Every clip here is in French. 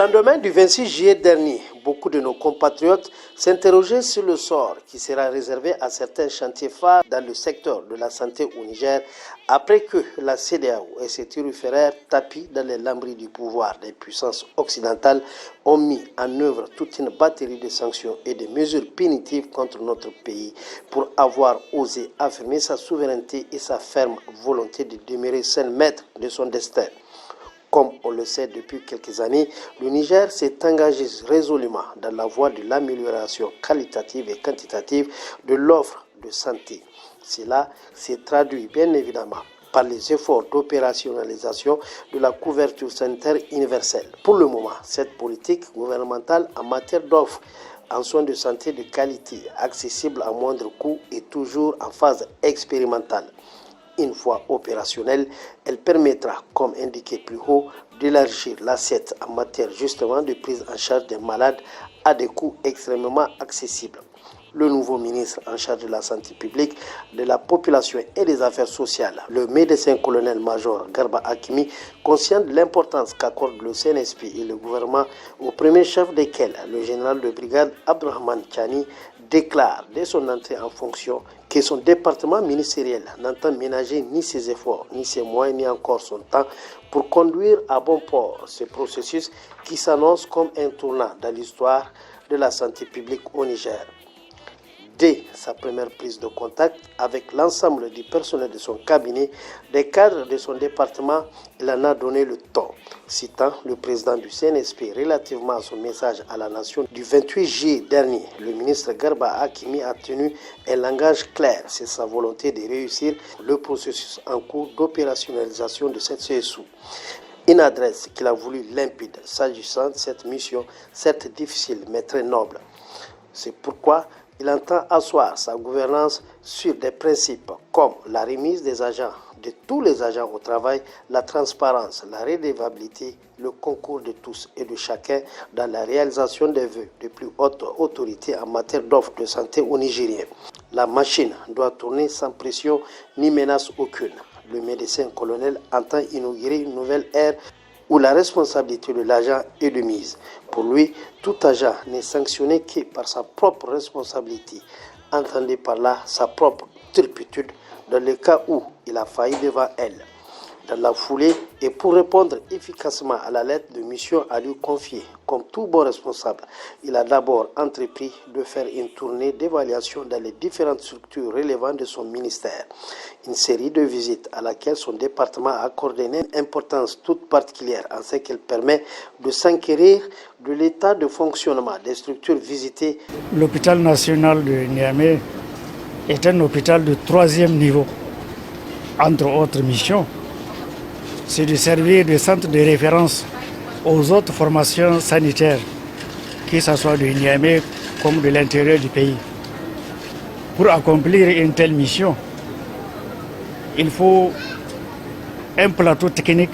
lendemain du 26 juillet dernier, beaucoup de nos compatriotes s'interrogeaient sur le sort qui sera réservé à certains chantiers phares dans le secteur de la santé au Niger après que la CEDEAO et ses turiféraires tapis dans les lambris du pouvoir des puissances occidentales ont mis en œuvre toute une batterie de sanctions et de mesures punitives contre notre pays pour avoir osé affirmer sa souveraineté et sa ferme volonté de demeurer seul maître de son destin. Comme on le sait depuis quelques années, le Niger s'est engagé résolument dans la voie de l'amélioration qualitative et quantitative de l'offre de santé. Cela s'est traduit bien évidemment par les efforts d'opérationnalisation de la couverture sanitaire universelle. Pour le moment, cette politique gouvernementale en matière d'offres en soins de santé de qualité, accessible à moindre coût et toujours en phase expérimentale. Une fois opérationnelle, elle permettra, comme indiqué plus haut, d'élargir l'assiette en matière justement de prise en charge des malades à des coûts extrêmement accessibles. Le nouveau ministre en charge de la santé publique, de la population et des affaires sociales, le médecin-colonel-major Garba Hakimi, conscient de l'importance qu'accorde le CNSP et le gouvernement, au premier chef desquels, le général de brigade Abdourahmane Tchani, déclare dès son entrée en fonction que son département ministériel n'entend ménager ni ses efforts, ni ses moyens, ni encore son temps pour conduire à bon port ce processus qui s'annonce comme un tournant dans l'histoire de la santé publique au Niger. Dès sa première prise de contact avec l'ensemble du personnel de son cabinet, des cadres de son département, il en a donné le ton. Citant le président du CNSP relativement à son message à la nation du 28 juillet dernier, le ministre Garba Hakimi a tenu un langage clair sur sa volonté de réussir le processus en cours d'opérationnalisation de cette CSU. Une adresse qu'il a voulu limpide s'agissant de cette mission, certes difficile mais très noble. C'est pourquoi il entend asseoir sa gouvernance sur des principes comme la remise des agents, de tous les agents au travail, la transparence, la redevabilité, le concours de tous et de chacun dans la réalisation des vœux de plus haute autorité en matière d'offres de santé aux Nigériens. La machine doit tourner sans pression ni menace aucune. Le médecin-colonel entend inaugurer une nouvelle ère où la responsabilité de l'agent est de mise. Pour lui, tout agent n'est sanctionné que par sa propre responsabilité, entendez par là sa propre turpitude dans le cas où il a failli devant elle. Dans la foulée, et pour répondre efficacement à la lettre de mission à lui confier, comme tout bon responsable, il a d'abord entrepris de faire une tournée d'évaluation dans les différentes structures relevantes de son ministère. Une série de visites à laquelle son département a accordé une importance toute particulière en ce qu'elle permet de s'enquérir de l'état de fonctionnement des structures visitées. L'hôpital national de Niamey est un hôpital de 3e niveau, entre autres missions. C'est de servir de centre de référence aux autres formations sanitaires, que ce soit de Niamey comme de l'intérieur du pays. Pour accomplir une telle mission, il faut un plateau technique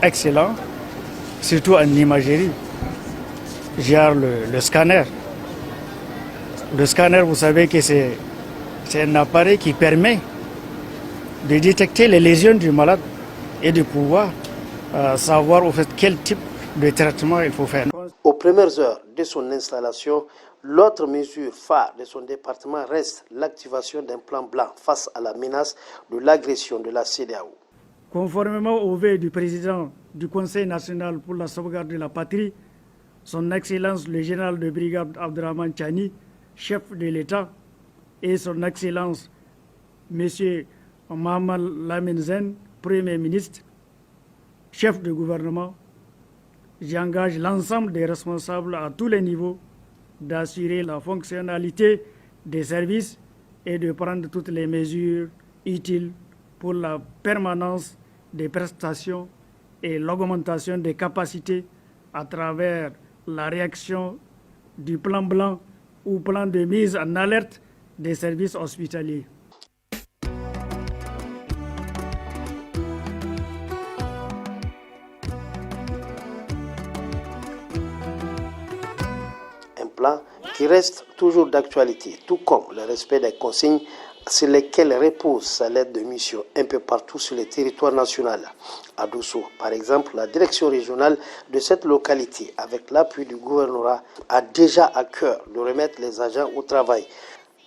excellent, surtout en imagerie, genre le scanner. Le scanner, vous savez que c'est un appareil qui permet de détecter les lésions du malade et de pouvoir savoir au fait quel type de traitement il faut faire. Aux premières heures de son installation, l'autre mesure phare de son département reste l'activation d'un plan blanc face à la menace de l'agression de la CEDEAO. Conformément au vœu du président du Conseil national pour la sauvegarde de la patrie, son Excellence le général de brigade Abdourahmane Tchani, chef de l'État, et son Excellence M. Mohamed Lamine Zen, Premier ministre, chef de gouvernement, j'engage l'ensemble des responsables à tous les niveaux d'assurer la fonctionnalité des services et de prendre toutes les mesures utiles pour la permanence des prestations et l'augmentation des capacités à travers la réaction du plan blanc ou plan de mise en alerte des services hospitaliers. Plan qui reste toujours d'actualité, tout comme le respect des consignes sur lesquels repose l'aide de mission un peu partout sur le territoire national. À Dosso, par exemple, la direction régionale de cette localité, avec l'appui du gouvernorat, a déjà à cœur de remettre les agents au travail.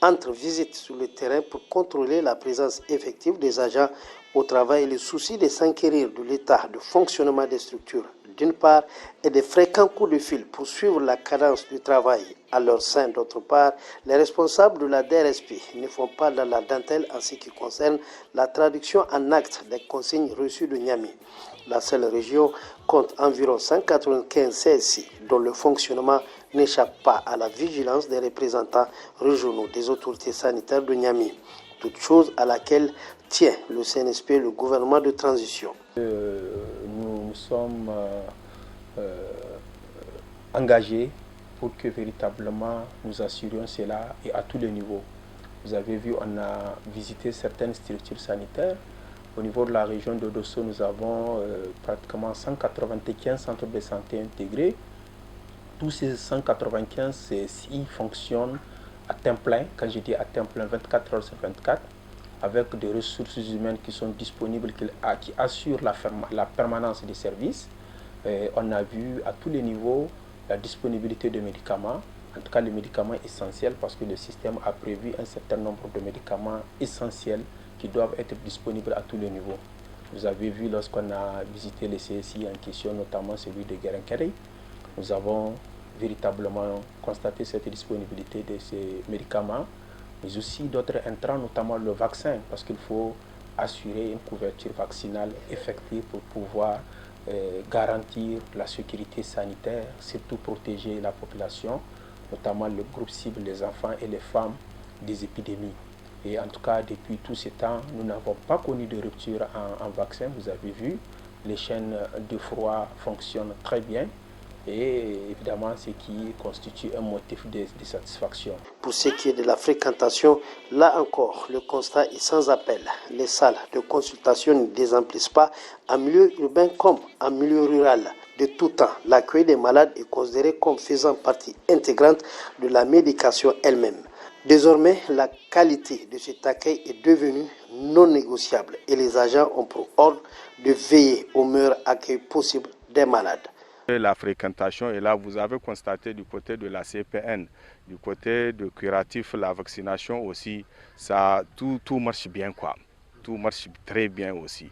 Entre visites sur le terrain pour contrôler la présence effective des agents au travail et le souci de s'enquérir de l'état de fonctionnement des structures d'une part et des fréquents coups de fil pour suivre la cadence du travail à leur sein d'autre part, les responsables de la DRSP ne font pas dans la dentelle en ce qui concerne la traduction en actes des consignes reçues de Niamey. La seule région compte environ 195 CSI dont le fonctionnement n'échappe pas à la vigilance des représentants régionaux des autorités sanitaires de Niamey, toute chose à laquelle tient le CNSP, le gouvernement de transition. Nous sommes engagés pour que véritablement nous assurions cela et à tous les niveaux. Vous avez vu, on a visité certaines structures sanitaires. Au niveau de la région de Dosso, nous avons pratiquement 195 centres de santé intégrés. Tous ces 195 CSI fonctionnent à temps plein, quand je dis à temps plein, 24 heures sur 24, avec des ressources humaines qui sont disponibles, qui assurent la permanence des services. On a vu à tous les niveaux la disponibilité de médicaments, en tout cas les médicaments essentiels, parce que le système a prévu un certain nombre de médicaments essentiels qui doivent être disponibles à tous les niveaux. Vous avez vu lorsqu'on a visité les CSI en question, notamment celui de Guérin-Kéry, nous avons véritablement constaté cette disponibilité de ces médicaments, mais aussi d'autres intrants, notamment le vaccin, parce qu'il faut assurer une couverture vaccinale effective pour pouvoir garantir la sécurité sanitaire, surtout protéger la population, notamment le groupe cible, les enfants et les femmes, des épidémies. Et en tout cas, depuis tout ce temps, nous n'avons pas connu de rupture en vaccin. Vous avez vu, les chaînes de froid fonctionnent très bien. Et évidemment, ce qui constitue un motif de satisfaction. Pour ce qui est de la fréquentation, là encore, le constat est sans appel. Les salles de consultation ne désemplissent pas en milieu urbain comme en milieu rural. De tout temps, l'accueil des malades est considéré comme faisant partie intégrante de la médication elle-même. Désormais, la qualité de cet accueil est devenue non négociable et les agents ont pour ordre de veiller au meilleur accueil possible des malades. La fréquentation, et là vous avez constaté du côté de la CPN, du côté de curatif, la vaccination aussi, ça, tout marche bien quoi. Tout marche très bien aussi.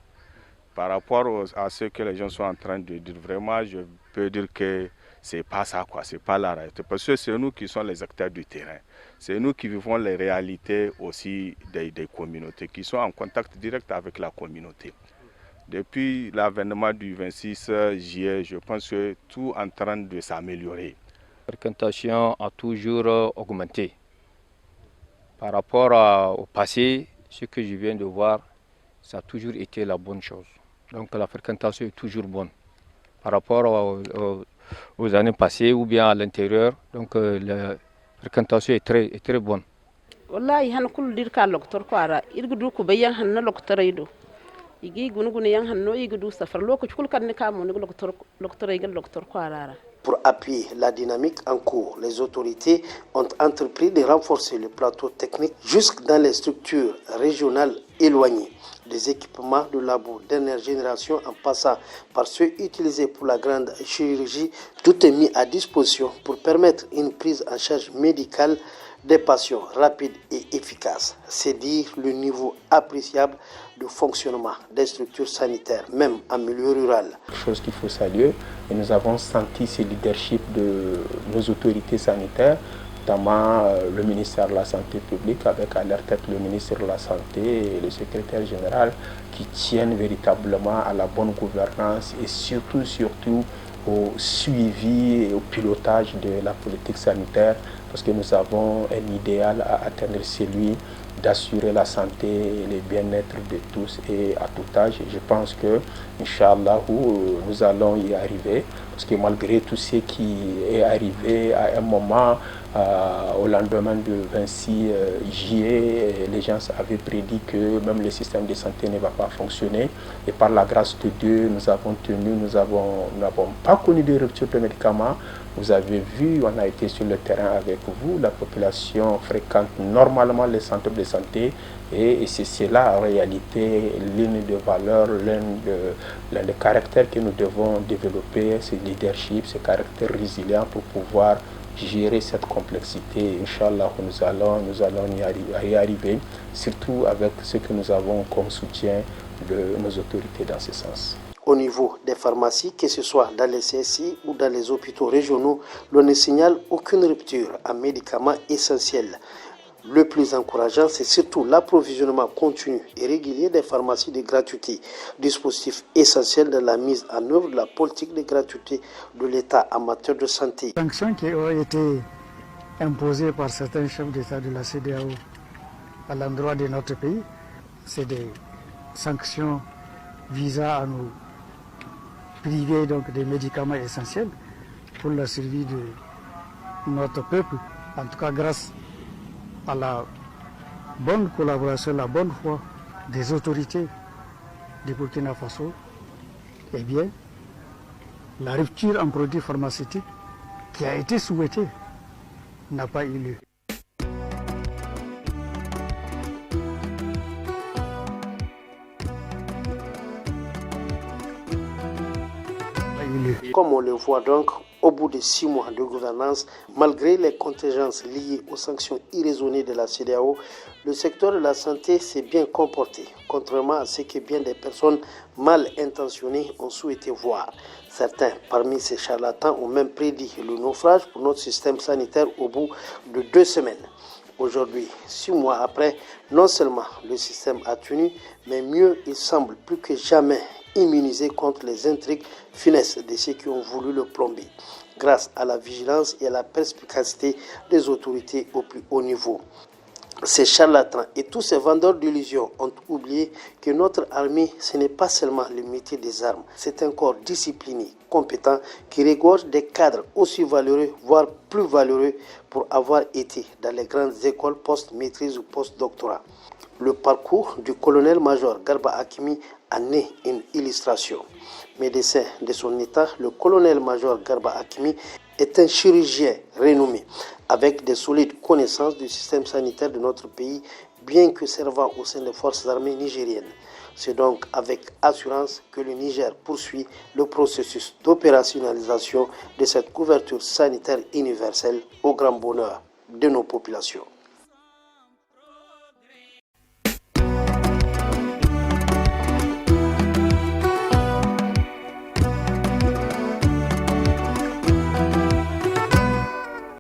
Par rapport à ce que les gens sont en train de dire, vraiment je peux dire que c'est pas ça quoi, c'est pas la réalité. Parce que c'est nous qui sommes les acteurs du terrain. C'est nous qui vivons les réalités aussi des communautés, qui sont en contact direct avec la communauté. Depuis l'avènement du 26 juillet, je pense que tout est en train de s'améliorer. La fréquentation a toujours augmenté. Par rapport au passé, ce que je viens de voir, ça a toujours été la bonne chose. Donc la fréquentation est toujours bonne. Par rapport aux années passées ou bien à l'intérieur, donc la fréquentation est très bonne. Wallahi han kul dirka loktor kwara irgudu ku bayan hanna loktor ido. Pour appuyer la dynamique en cours, les autorités ont entrepris de renforcer le plateau technique jusque dans les structures régionales éloignées. Des équipements de labo dernière génération en passant par ceux utilisés pour la grande chirurgie, tout est mis à disposition pour permettre une prise en charge médicale des patients rapide et efficace. C'est dire le niveau appréciable de fonctionnement des structures sanitaires, même en milieu rural. Chose qu'il faut saluer, et nous avons senti ce leadership de nos autorités sanitaires, notamment le ministère de la Santé publique, avec à leur tête le ministre de la Santé et le secrétaire général, qui tiennent véritablement à la bonne gouvernance et surtout au suivi et au pilotage de la politique sanitaire, parce que nous avons un idéal à atteindre, celui d'assurer la santé et le bien-être de tous et à tout âge. Et je pense que, Inch'Allah, nous allons y arriver, parce que malgré tout ce qui est arrivé à un moment, au lendemain du 26 juillet, les gens avaient prédit que même le système de santé ne va pas fonctionner. Et par la grâce de Dieu, nous avons tenu, nous n'avons pas connu de rupture de médicaments. Vous avez vu, on a été sur le terrain avec vous, la population fréquente normalement les centres de santé et c'est cela en réalité l'une des valeurs, l'un des caractères que nous devons développer, ce leadership, ce caractère résilient pour pouvoir gérer cette complexité. Inch'Allah, nous allons y arriver, surtout avec ce que nous avons comme soutien de nos autorités dans ce sens. Au niveau des pharmacies, que ce soit dans les CSI ou dans les hôpitaux régionaux, l'on ne signale aucune rupture en médicaments essentiels. Le plus encourageant, c'est surtout l'approvisionnement continu et régulier des pharmacies de gratuité, dispositif essentiel de la mise en œuvre de la politique de gratuité de l'État en matière de santé. Les sanctions qui ont été imposées par certains chefs d'État de la CEDEAO à l'endroit de notre pays, c'est des sanctions visant à nous priver donc des médicaments essentiels pour la survie de notre peuple. En tout cas, grâce à la bonne collaboration, la bonne foi des autorités du Burkina Faso, eh bien, la rupture en produits pharmaceutiques qui a été souhaitée n'a pas eu lieu. Comme on le voit donc, au bout de 6 mois de gouvernance, malgré les contingences liées aux sanctions irraisonnées de la CEDEAO, le secteur de la santé s'est bien comporté, contrairement à ce que bien des personnes mal intentionnées ont souhaité voir. Certains parmi ces charlatans ont même prédit le naufrage pour notre système sanitaire au bout de 2 semaines. Aujourd'hui, 6 mois après, non seulement le système a tenu, mais mieux, il semble plus que jamais immunisé contre les intrigues funestes de ceux qui ont voulu le plomber, grâce à la vigilance et à la perspicacité des autorités au plus haut niveau. Ces charlatans et tous ces vendeurs d'illusions ont oublié que notre armée, ce n'est pas seulement le métier des armes, c'est un corps discipliné, compétent, qui regorge des cadres aussi valeureux, voire plus valeureux pour avoir été dans les grandes écoles post-maîtrise ou post-doctorat. Le parcours du colonel-major Garba Hakimi en est une illustration. Médecin de son état, le colonel-major Garba Hakimi est un chirurgien renommé, avec de solides connaissances du système sanitaire de notre pays, bien que servant au sein des forces armées nigériennes. C'est donc avec assurance que le Niger poursuit le processus d'opérationnalisation de cette couverture sanitaire universelle au grand bonheur de nos populations.